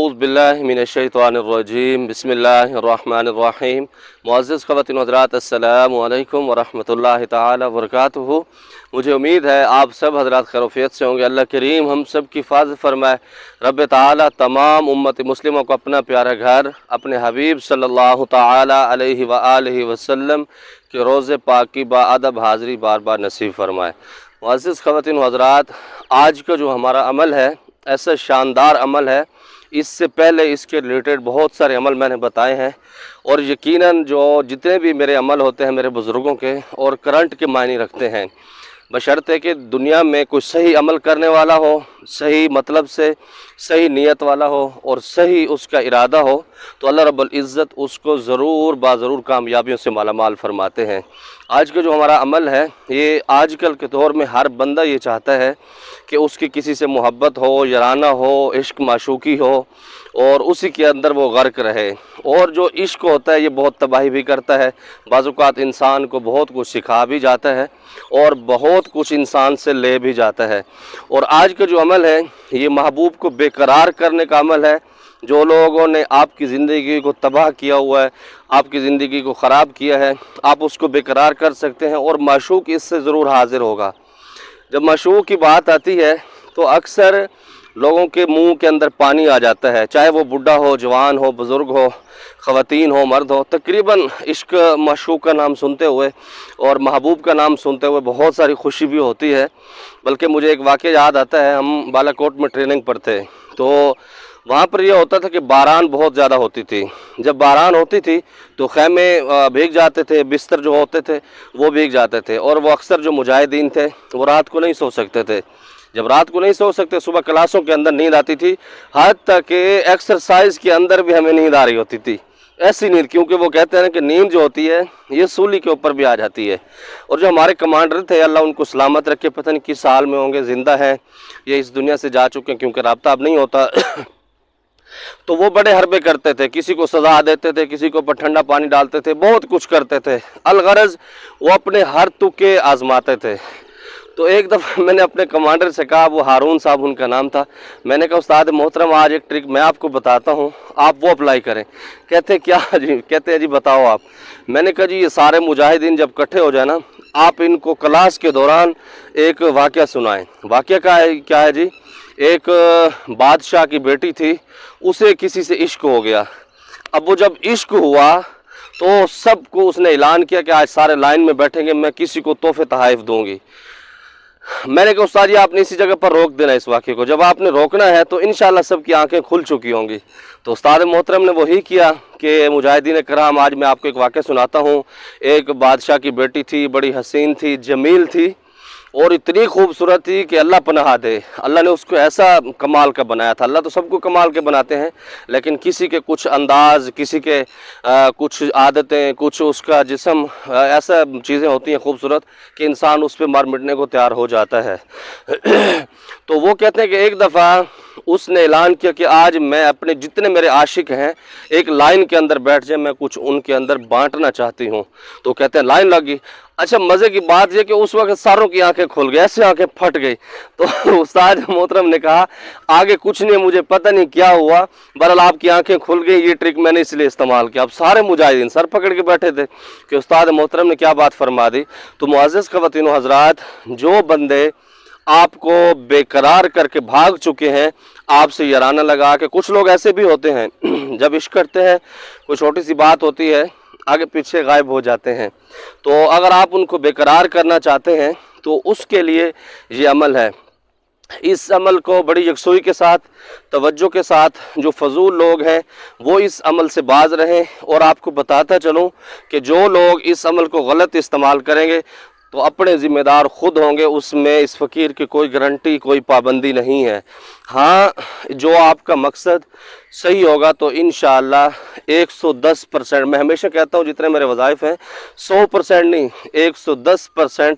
अऊज़ु बिल्लाहि मिनश्शैतानिर्रजीम बिस्मिल्लाहिर्रहमानिर्रहीम। मुअज़्ज़िज़ ख़वातीन व हज़रात, अस्सलामु अलैकुम व रहमतुल्लाहि तआला व बरकातुहू। मुझे उम्मीद है आप सब हज़रात खैरियत से होंगे। अल्लाह करीम हम सब की हिफाज़त फरमाए। रब ताला तमाम उम्मत मुस्लिमों को अपना प्यारा घर अपने हबीब सल्लल्लाहु ताला अलैहि व आलिहि वसल्लम के रोज़े पाक की बाअदब हाज़िरी बार बार नसीब फरमाए। मुअज़्ज़िज़ ख़वातीन व हज़रात, आज का जो हमारा अमल है ऐसा शानदार अमल है, इससे पहले इसके रिलेटेड बहुत सारे अमल मैंने बताए हैं और यकीनन जो जितने भी मेरे अमल होते हैं मेरे बुज़ुर्गों के और करंट के मायने रखते हैं, बशर्ते कि दुनिया में कोई सही अमल करने वाला हो, सही मतलब से सही नीयत वाला हो और सही उसका इरादा हो, तो अल्लाह रब्बुल इज़्ज़त उसको ज़रूर बाज़रूर कामयाबियों से मालामाल फरमाते हैं। आज का जो हमारा अमल है, ये आजकल के दौर में हर बंदा ये चाहता है कि उसकी किसी से मोहब्बत हो, याराना हो, इश्क माशूकी हो और उसी के अंदर वो गर्क रहे। और जो इश्क होता है ये बहुत तबाही भी करता है, बाज़ औक़ात इंसान को बहुत कुछ सिखा भी जाता है और बहुत कुछ इंसान से ले भी जाता है। और आज का जो अमल है ये महबूब को बेकरार करने का अमल है। जो लोगों ने आपकी ज़िंदगी को तबाह किया हुआ है, आपकी ज़िंदगी को ख़राब किया है, आप उसको बेकरार कर सकते हैं और माशूक इससे ज़रूर हाज़िर होगा। जब माशूक की बात आती है तो अक्सर लोगों के मुंह के अंदर पानी आ जाता है, चाहे वो बुढ़ा हो, जवान हो, बुज़ुर्ग हो, ख़वातीन हो, मर्द हो। तकरीबन इश्क माशूक का नाम सुनते हुए और महबूब का नाम सुनते हुए बहुत सारी खुशी भी होती है। बल्कि मुझे एक वाक़या याद आता है, हम बालाकोट में ट्रेनिंग पर थे तो वहाँ पर यह होता था कि बारान बहुत ज़्यादा होती थी। जब बारान होती थी तो खैमे भीग जाते थे, बिस्तर जो होते थे वो भीग जाते थे और वो अक्सर जो मुजाहिदीन थे वो रात को नहीं सो सकते थे। जब रात को नहीं सो सकते, सुबह क्लासों के अंदर नींद आती थी, हत्ता कि एक्सरसाइज के अंदर भी हमें नींद आ रही होती थी। ऐसी नींद, क्योंकि वो कहते हैं कि नींद जो होती है ये सूली के ऊपर भी आ जाती है। और जो हमारे कमांडर थे, अल्लाह उनको सलामत रखे, पता नहीं किस हाल में होंगे, ज़िंदा हैं, ये इस दुनिया से जा चुके हैं क्योंकि राब्ता अब नहीं होता तो वो बड़े हरबे करते थे, किसी को सज़ा देते थे, किसी को ऊपर ठंडा पानी डालते थे, बहुत कुछ करते थे। अलगरज वो अपने हर तुके आजमाते थे। तो एक दफ़ा मैंने अपने कमांडर से कहा, वो हारून साहब उनका नाम था, मैंने कहा उस्ताद मोहतरम आज एक ट्रिक मैं आपको बताता हूँ, आप वो अप्लाई करें। कहते क्या जी? कहते हैं जी बताओ आप। मैंने कहा जी ये सारे मुजाहिदीन जब इकट्ठे हो जाए ना, आप इनको क्लास के दौरान एक वाक़या सुनाएं। वाक़या क्या है जी? एक बादशाह की बेटी थी, उसे किसी से इश्क हो गया। अब वो जब इश्क हुआ तो सबको उसने ऐलान किया कि आज सारे लाइन में बैठेंगे, मैं किसी को तोहफे तहाइफ दूंगी। मैंने कहा उस्ताद जी आपने इसी जगह पर रोक देना इस वाक़े को, जब आपने रोकना है तो इंशाल्लाह सबकी आंखें खुल चुकी होंगी। तो उस्ताद मोहतरम ने वही किया कि मुजाहिदीन कराम आज मैं आपको एक वाक़या सुनाता हूँ। एक बादशाह की बेटी थी, बड़ी हसीन थी, जमील थी और इतनी खूबसूरत थी कि अल्लाह पनाह दे। अल्लाह ने उसको ऐसा कमाल का बनाया था। अल्लाह तो सबको कमाल के बनाते हैं, लेकिन किसी के कुछ अंदाज़, किसी के कुछ आदतें, कुछ उसका जिस्म, ऐसा चीज़ें होती हैं खूबसूरत कि इंसान उस पर मार मिटने को तैयार हो जाता है। तो वो कहते हैं कि एक दफ़ा उसने ऐलान किया कि आज मैं अपने जितने मेरे आशिक हैं एक लाइन के अंदर बैठ जाए, मैं कुछ उनके अंदर बांटना चाहती हूँ। तो कहते हैं लाइन लगी। अच्छा मज़े की बात यह कि उस वक्त सारों की आंखें खुल गई, ऐसे आंखें फट गई। तो उस्ताद मोहतरम ने कहा आगे कुछ नहीं, मुझे पता नहीं क्या हुआ, बहरहाल आपकी आंखें खुल गई, ये ट्रिक मैंने इसलिए इस्तेमाल किया। अब सारे मुजाहिदीन सर पकड़ के बैठे थे कि उस्ताद मोहतरम ने क्या बात फरमा दी। तो मुअज़्ज़िज़ ख़वातीन व हज़रात, जो बंदे आपको बेकरार करके भाग चुके हैं, आपसे याराना लगा के, कुछ लोग ऐसे भी होते हैं जब इश्क करते हैं कोई छोटी सी बात होती है आगे पीछे गायब हो जाते हैं। तो अगर आप उनको बेकरार करना चाहते हैं तो उसके लिए ये अमल है। इस अमल को बड़ी यकसुई के साथ, तवज्जो के साथ, जो फजूल लोग हैं वो इस अमल से बाज रहें। और आपको बताता चलूँ कि जो लोग इस अमल को गलत इस्तेमाल करेंगे तो अपने ज़िम्मेदार ख़ुद होंगे, उसमें इस फ़कीर की कोई गारंटी, कोई पाबंदी नहीं है। हाँ, जो आपका मकसद सही होगा तो इंशाअल्लाह 110%, मैं हमेशा कहता हूँ जितने मेरे वज़ाइफ हैं 100% नहीं 110%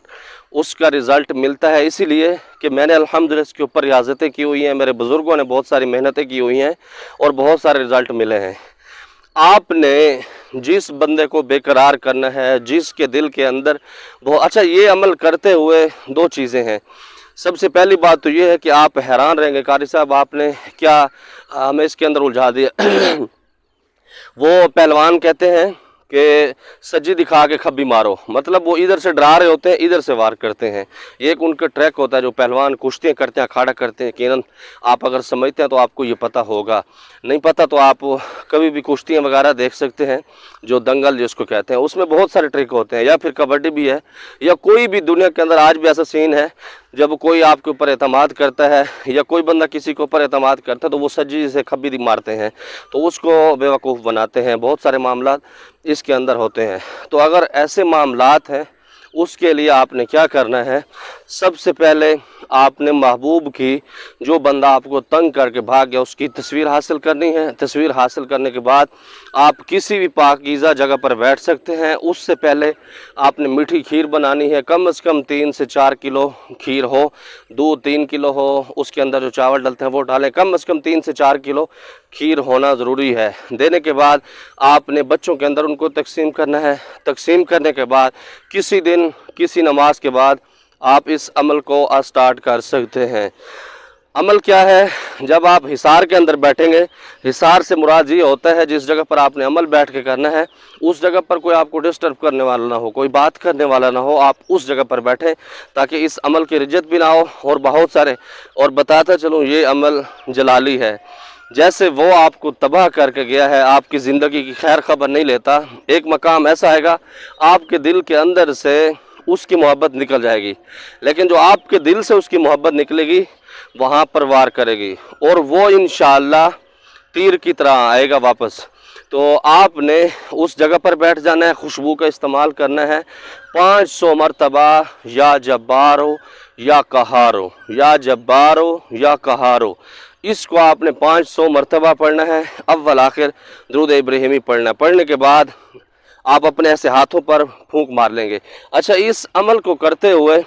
उसका रिज़ल्ट मिलता है। इसीलिए कि मैंने अल्हम्दुलिल्लाह इसके ऊपर रियाज़तें की हुई हैं, मेरे बुज़ुर्गों ने बहुत सारी मेहनतें की हुई हैं और बहुत सारे रिज़ल्ट मिले हैं। आपने जिस बंदे को बेकरार करना है, जिसके दिल के अंदर वो, अच्छा ये अमल करते हुए दो चीज़ें हैं। सबसे पहली बात तो ये है कि आप हैरान रहेंगे कारी साहब आपने क्या हमें इसके अंदर उलझा दिया। वो पहलवान कहते हैं कि सज्जी दिखा के खब्बी मारो, मतलब वो इधर से डरा रहे होते हैं, इधर से वार करते हैं। एक उनका ट्रैक होता है जो पहलवान कुश्तियाँ करते हैं, अखाड़ा करते हैं। यकीनन आप अगर समझते हैं तो आपको ये पता होगा, नहीं पता तो आप कभी भी कुश्तियाँ वगैरह देख सकते हैं, जो दंगल जिसको कहते हैं, उसमें बहुत सारे ट्रिक होते हैं। या फिर कबड्डी भी है, या कोई भी दुनिया के अंदर आज भी ऐसा सीन है जब कोई आपके ऊपर एतमाद करता है या कोई बंदा किसी के ऊपर एतमाद करता है तो वो सज्जी से खब्बी मारते हैं, तो उसको बेवकूफ़ बनाते हैं। बहुत सारे मामलात इसके अंदर होते हैं। तो अगर ऐसे मामलात हैं, उसके लिए आपने क्या करना है, सबसे पहले आपने महबूब की, जो बंदा आपको तंग करके भाग गया, उसकी तस्वीर हासिल करनी है। तस्वीर हासिल करने के बाद आप किसी भी पाकीज़ा जगह पर बैठ सकते हैं। उससे पहले आपने मीठी खीर बनानी है, कम से कम 3 से 4 किलो खीर हो, दूध 3 किलो हो, उसके अंदर जो चावल डलते हैं वो डालें, कम से कम 3 से 4 किलो खीर होना ज़रूरी है। देने के बाद आपने बच्चों के अंदर उनको तकसीम करना है। तकसीम करने के बाद किसी दिन किसी नमाज के बाद आप इस अमल को स्टार्ट कर सकते हैं। अमल क्या है, जब आप हिसार के अंदर बैठेंगे, हिसार से मुराद ये होता है जिस जगह पर आपने अमल बैठ के करना है, उस जगह पर कोई आपको डिस्टर्ब करने वाला ना हो, कोई बात करने वाला ना हो, आप उस जगह पर बैठें ताकि इस अमल की रिज्जत भी ना हो। और बहुत सारे, और बताता चलूँ, ये अमल जलाली है, जैसे वो आपको तबाह करके गया है, आपकी ज़िंदगी की खैर खबर नहीं लेता। एक मकाम ऐसा आएगा आपके दिल के अंदर से उसकी मोहब्बत निकल जाएगी, लेकिन जो आपके दिल से उसकी मोहब्बत निकलेगी वहाँ पर वार करेगी और वो इंशाअल्लाह तीर की तरह आएगा वापस। तो आपने उस जगह पर बैठ जाना है, खुशबू का इस्तेमाल करना है 500 मरतबा, या जब्बारो या कहारो, या जब्बारो या कहारो। इसको आपने 500 मरतबा पढ़ना है, अव्वल आखिर दुरूद इब्राहिमी पढ़ना है। पढ़ने के बाद आप अपने ऐसे हाथों पर फूंक मार लेंगे। अच्छा, इस अमल को करते हुए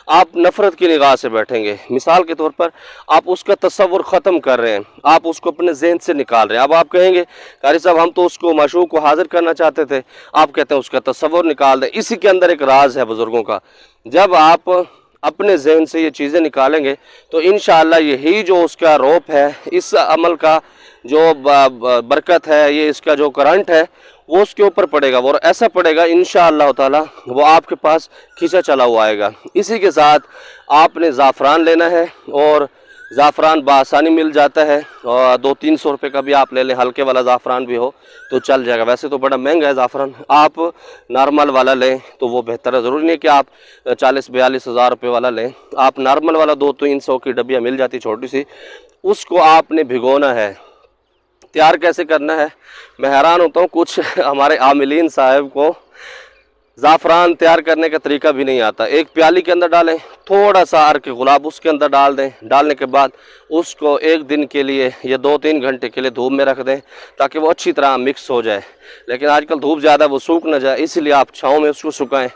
आप नफ़रत की निगाह से बैठेंगे। मिसाल के तौर पर आप उसका तसव्वुर ख़त्म कर रहे हैं, आप उसको अपने जहन से निकाल रहे हैं। अब आप कहेंगे कारी साहब हम तो उसको माशूक को हाजिर करना चाहते थे, आप कहते हैं उसका तसव्वुर निकाल दें। इसी के अंदर एक राज है बुज़ुर्गों का, जब आप अपने जहन से ये चीज़ें निकालेंगे तो इंशाअल्लाह यही जो उसका रोप है, इस अमल का जो बरकत है, ये इसका जो करंट है वो उसके ऊपर पड़ेगा, और ऐसा पड़ेगा इंशाअल्लाह ताला वो आपके पास खींचा चला हुआ आएगा। इसी के साथ आपने ज़ाफ़रान लेना है, और ज़ाफ़रान बआसानी मिल जाता है, और 200-300 रुपये का भी आप ले लें, हल्के वाला ज़ाफ़रान भी हो तो चल जाएगा। वैसे तो बड़ा महंगा है ज़ाफ़रान, आप नॉर्मल वाला लें तो वो बेहतर है। ज़रूरी नहीं कि आप 40-42 हज़ार रुपये वाला लें, आप नॉर्मल वाला 200-300 की डब्बियाँ मिल जाती छोटी सी, उसको आपने भिगोना है। तैयार कैसे करना है, मैं हैरान होता हूँ कुछ हमारे आमिलीन साहब को ज़ाफ़रान तैयार करने का तरीका भी नहीं आता। एक प्याली के अंदर डालें, थोड़ा सा अर्क गुलाब उसके अंदर डाल दें, डालने के बाद उसको 1 दिन के लिए या 2-3 घंटे के लिए धूप में रख दें ताकि वो अच्छी तरह मिक्स हो जाए। लेकिन आजकल धूप ज़्यादा, वो सूख ना जाए, इसलिए आप छाँव में उसको सुखाएं।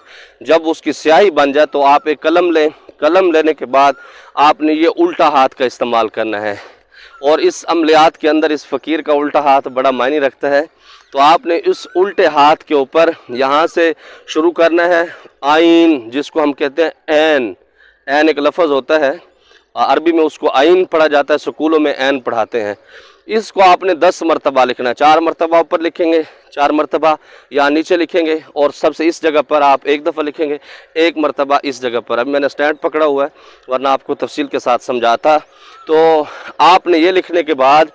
जब उसकी स्याही बन जाए तो आप एक कलम लें, कलम लेने के बाद आपने ये उल्टा हाथ का इस्तेमाल करना है, और इस अमलियात के अंदर इस फ़कीर का उल्टा हाथ बड़ा मायने रखता है। तो आपने इस उल्टे हाथ के ऊपर यहाँ से शुरू करना है, आइन जिसको हम कहते हैं ऐन, ऐन एक लफ्ज़ होता है, अरबी में उसको आइन पढ़ा जाता है, स्कूलों में ऐन पढ़ाते हैं। इसको आपने 10 मरतबा लिखना है, 4 मरतबा ऊपर लिखेंगे, 4 मरतबा यहाँ नीचे लिखेंगे, और सबसे इस जगह पर आप 1 दफ़ा लिखेंगे, 1 मरतबा इस जगह पर। अभी मैंने स्टैंड पकड़ा हुआ है, वरना आपको तफसील के साथ समझाता। तो आपने ये लिखने के बाद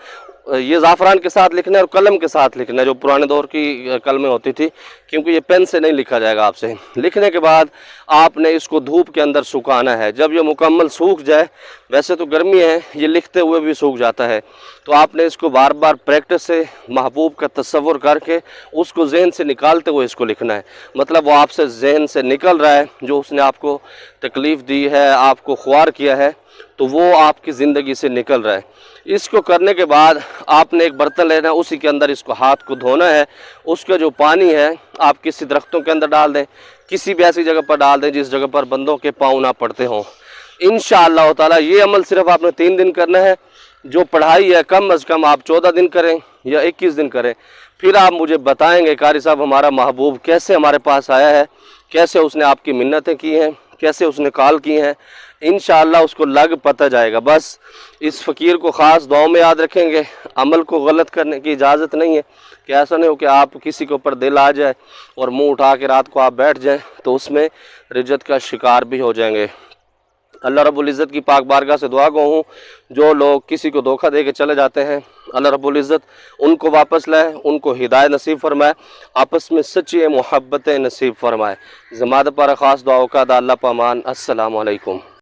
ये ज़ाफ़रान के साथ लिखना है और कलम के साथ लिखना है, जो पुराने दौर की कलमें होती थी, क्योंकि ये पेन से नहीं लिखा जाएगा आपसे। लिखने के बाद आपने इसको धूप के अंदर सुखाना है। जब ये मुकम्मल सूख जाए, वैसे तो गर्मी है, ये लिखते हुए भी सूख जाता है, तो आपने इसको बार बार प्रैक्टिस से महबूब का तसव्वुर करके उसको जहन से निकालते हुए इसको लिखना है। मतलब वो आपसे जहन से निकल रहा है, जो उसने आपको तकलीफ़ दी है, आपको ख्वार किया है, तो वो आपकी ज़िंदगी से निकल रहा है। इसको करने के बाद आपने एक बर्तन लेना है, उसी के अंदर इसको हाथ को धोना है। उसका जो पानी है आप किसी दरख्तों के अंदर डाल दें, किसी भी ऐसी जगह पर डाल दें जिस जगह पर बंदों के पाँव ना पड़ते हों। इंशाअल्लाह ताला ये अमल सिर्फ आपने 3 दिन करना है। जो पढ़ाई है कम अज़ कम आप 14 दिन करें या 21 दिन करें, फिर आप मुझे बताएंगे कारी साहब हमारा महबूब कैसे हमारे पास आया है, कैसे उसने आपकी मिन्नतें की हैं, कैसे उसने कॉल की हैं। انشاءاللہ اس کو لگ پتہ جائے گا۔ بس اس فقیر کو خاص دعاؤں میں یاد رکھیں گے۔ عمل کو غلط کرنے کی اجازت نہیں ہے کہ ایسا نہیں ہو کہ آپ کسی کے اوپر دل آ جائے اور منہ اٹھا کے رات کو آپ بیٹھ جائیں تو اس میں رجت کا شکار بھی ہو جائیں گے۔ اللہ رب العزت کی پاک بارگاہ سے دعا گو ہوں جو لوگ کسی کو دھوکہ دے کے چلے جاتے ہیں، اللہ رب العزت ان کو واپس لائے، ان کو ہدایت نصیب فرمائے، آپس میں سچی محبت نصیب فرمائے۔ زمادہ پر خاص دعاؤں کا دا اللہ پامان۔ السلام علیکم۔